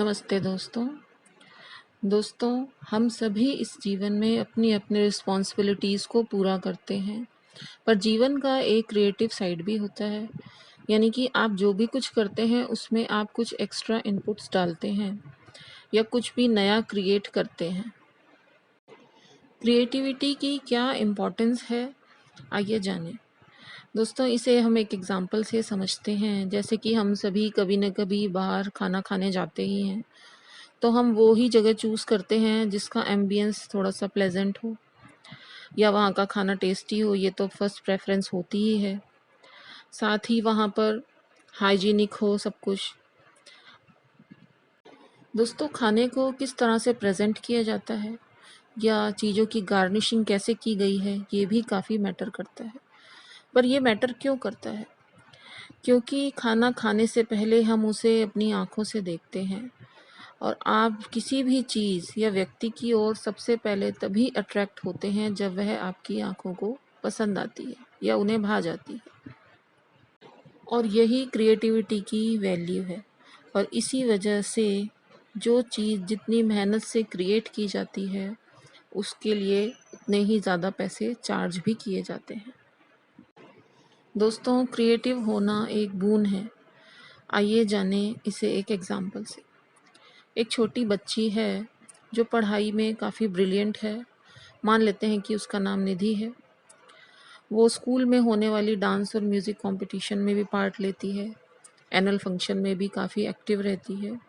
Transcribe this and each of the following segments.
नमस्ते दोस्तों। हम सभी इस जीवन में अपनी अपनी रिस्पॉन्सिबिलिटीज़ को पूरा करते हैं, पर जीवन का एक क्रिएटिव साइड भी होता है। यानी कि आप जो भी कुछ करते हैं उसमें आप कुछ एक्स्ट्रा इनपुट्स डालते हैं या कुछ भी नया क्रिएट करते हैं। क्रिएटिविटी की क्या इम्पोर्टेंस है, आइए जानें। दोस्तों, इसे हम एक एग्ज़ाम्पल से समझते हैं। जैसे कि हम सभी कभी न कभी बाहर खाना खाने जाते ही हैं, तो हम वो ही जगह चूज़ करते हैं जिसका एम्बियंस थोड़ा-सा प्लेज़ेंट हो या वहाँ का खाना टेस्टी हो। ये तो फर्स्ट प्रेफ़रेंस होती ही है। साथ ही वहाँ पर हाइजीनिक हो सब कुछ। दोस्तों, खाने को किस तरह से प्रेज़ेंट किया जाता है या चीज़ों की गार्निशिंग कैसे की गई है, ये भी काफ़ी मैटर करता है। पर ये मैटर क्यों करता है? क्योंकि खाना खाने से पहले हम उसे अपनी आँखों से देखते हैं। और आप किसी भी चीज़ या व्यक्ति की ओर सबसे पहले तभी अट्रैक्ट होते हैं जब वह आपकी आँखों को पसंद आती है या उन्हें भा जाती है। और यही क्रिएटिविटी की वैल्यू है। और इसी वजह से जो चीज़ जितनी मेहनत से क्रिएट की जाती है, उसके लिए उतने ही ज़्यादा पैसे चार्ज भी किए जाते हैं। दोस्तों, क्रिएटिव होना एक बोon है। आइए जानें इसे एक एग्ज़ाम्पल से। एक छोटी बच्ची है जो पढ़ाई में काफ़ी ब्रिलियंट है। मान लेते हैं कि उसका नाम निधि है। वो स्कूल में होने वाली डांस और म्यूज़िक कंपटीशन में भी पार्ट लेती है। एनुअल फंक्शन में भी काफ़ी एक्टिव रहती है।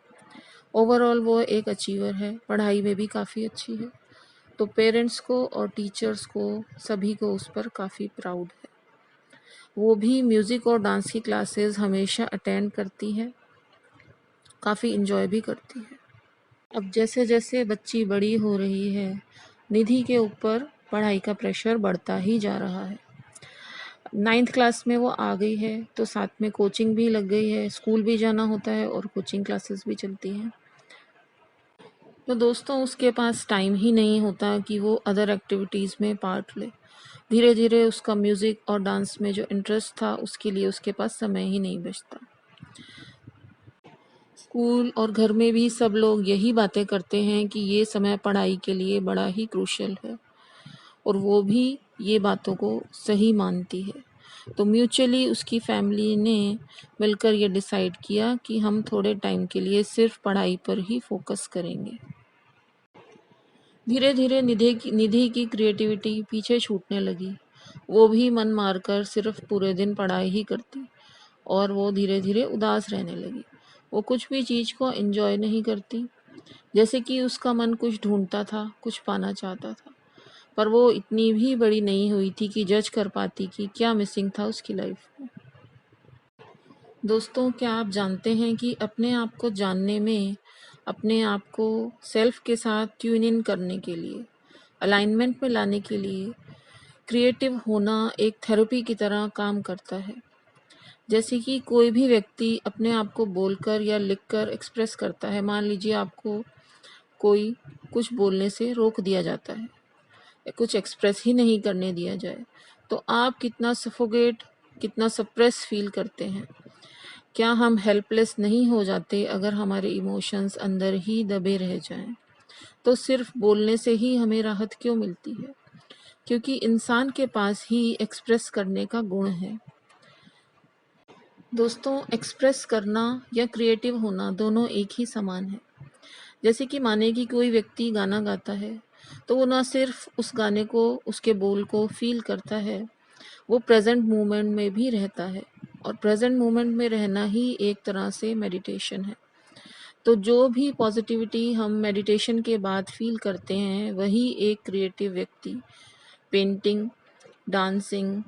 ओवरऑल वो एक अचीवर है, पढ़ाई में भी काफ़ी अच्छी है। तो पेरेंट्स को और टीचर्स को सभी को उस पर काफ़ी प्राउड है। वो भी म्यूज़िक और डांस की क्लासेस हमेशा अटेंड करती है, काफ़ी इन्जॉय भी करती है। अब जैसे-जैसे बच्ची बड़ी हो रही है, निधि के ऊपर पढ़ाई का प्रेशर बढ़ता ही जा रहा है। 9th क्लास में वो आ गई है, तो साथ में कोचिंग भी लग गई है, स्कूल भी जाना होता है और कोचिंग क्लासेस भी चलती हैं। तो दोस्तों, उसके पास टाइम ही नहीं होता कि वो अदर एक्टिविटीज़ में पार्ट ले। धीरे-धीरे उसका म्यूज़िक और डांस में जो इंटरेस्ट था, उसके लिए उसके पास समय ही नहीं बचता। स्कूल और घर में भी सब लोग यही बातें करते हैं कि ये समय पढ़ाई के लिए बड़ा ही क्रूशियल है, और वो भी ये बातों को सही मानती है। तो म्यूचुअली उसकी फैमिली ने मिलकर ये डिसाइड किया कि हम थोड़े टाइम के लिए सिर्फ पढ़ाई पर ही फोकस करेंगे। धीरे धीरे निधि की क्रिएटिविटी पीछे छूटने लगी। वो भी मन मारकर सिर्फ पूरे दिन पढ़ाई ही करती और वो धीरे धीरे उदास रहने लगी। वो कुछ भी चीज़ को एंजॉय नहीं करती। जैसे कि उसका मन कुछ ढूंढता था, कुछ पाना चाहता था, पर वो इतनी भी बड़ी नहीं हुई थी कि जज कर पाती कि क्या मिसिंग था उसकी लाइफ में। दोस्तों, क्या आप जानते हैं कि अपने आप को जानने में, अपने आप को सेल्फ के साथ ट्यून इन करने के लिए, अलाइनमेंट में लाने के लिए क्रिएटिव होना एक थेरेपी की तरह काम करता है। जैसे कि कोई भी व्यक्ति अपने आप को बोलकर या लिखकर एक्सप्रेस करता है। मान लीजिए आपको कोई कुछ बोलने से रोक दिया जाता है या कुछ एक्सप्रेस ही नहीं करने दिया जाए, तो आप कितना सफोकेट, कितना सप्रेस फील करते हैं। क्या हम हेल्पलेस नहीं हो जाते अगर हमारे इमोशंस अंदर ही दबे रह जाएं? तो सिर्फ बोलने से ही हमें राहत क्यों मिलती है? क्योंकि इंसान के पास ही एक्सप्रेस करने का गुण है। दोस्तों, एक्सप्रेस करना या क्रिएटिव होना दोनों एक ही समान है। जैसे कि माने कि कोई व्यक्ति गाना गाता है, तो वो ना सिर्फ उस गाने को, उसके बोल को फील करता है, वो प्रेजेंट मोमेंट में भी रहता है। और प्रेजेंट मोमेंट में रहना ही एक तरह से मेडिटेशन है। तो जो भी पॉजिटिविटी हम मेडिटेशन के बाद फील करते हैं, वही एक क्रिएटिव व्यक्ति पेंटिंग, डांसिंग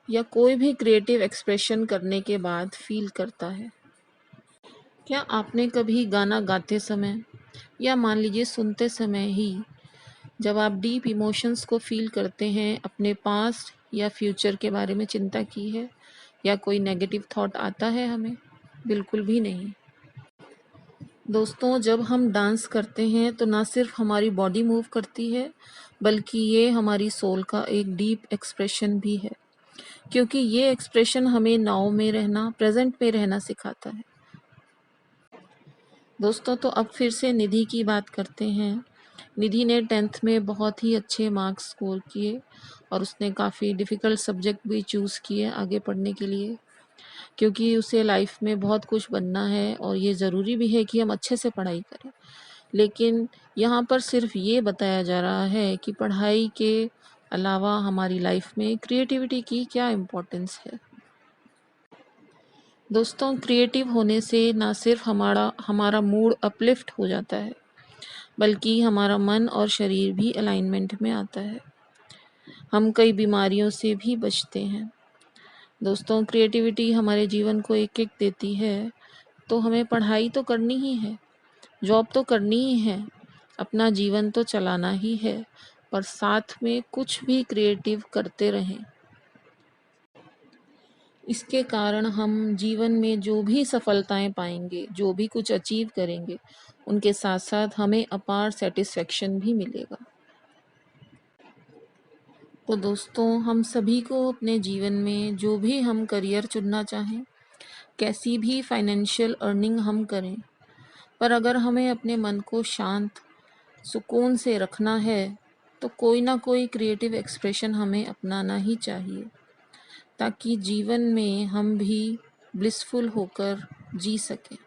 या कोई भी क्रिएटिव एक्सप्रेशन करने के बाद फील करता है। क्या आपने कभी गाना गाते समय या मान लीजिए सुनते समय ही, जब आप डीप इमोशंस को फील करते हैं, अपने पास्ट या फ्यूचर के बारे में चिंता की है या कोई नेगेटिव थॉट आता है हमें? बिल्कुल भी नहीं। दोस्तों, जब हम डांस करते हैं तो ना सिर्फ हमारी बॉडी मूव करती है, बल्कि ये हमारी सोल का एक डीप एक्सप्रेशन भी है, क्योंकि ये एक्सप्रेशन हमें नाउ में रहना, प्रेजेंट में रहना सिखाता है। दोस्तों, तो अब फिर से निधि की बात करते हैं। निधि ने 10th में बहुत ही अच्छे मार्क्स स्कोर किए और उसने काफ़ी डिफ़िकल्ट सब्जेक्ट भी चूज़ किए आगे पढ़ने के लिए, क्योंकि उसे लाइफ में बहुत कुछ बनना है और ये ज़रूरी भी है कि हम अच्छे से पढ़ाई करें। लेकिन यहाँ पर सिर्फ ये बताया जा रहा है कि पढ़ाई के अलावा हमारी लाइफ में क्रिएटिविटी की क्या इम्पोर्टेंस है। दोस्तों, क्रिएटिव होने से ना सिर्फ हमारा हमारा मूड अपलिफ्ट हो जाता है, बल्कि हमारा मन और शरीर भी अलाइनमेंट में आता है। हम कई बीमारियों से भी बचते हैं। दोस्तों, क्रिएटिविटी हमारे जीवन को एक किक देती है, तो हमें पढ़ाई तो करनी ही है, जॉब तो करनी ही है, अपना जीवन तो चलाना ही है, पर साथ में कुछ भी क्रिएटिव करते रहें। इसके कारण हम जीवन में जो भी सफलताएं पाएंगे, जो भी कुछ अचीव करेंगे, उनके साथ साथ हमें अपार सेटिस्फेक्शन भी मिलेगा। तो दोस्तों, हम सभी को अपने जीवन में जो भी हम करियर चुनना चाहें, कैसी भी फाइनेंशियल अर्निंग हम करें, पर अगर हमें अपने मन को शांत सुकून से रखना है, तो कोई ना कोई क्रिएटिव एक्सप्रेशन हमें अपनाना ही चाहिए, ताकि जीवन में हम भी ब्लिसफुल होकर जी सकें।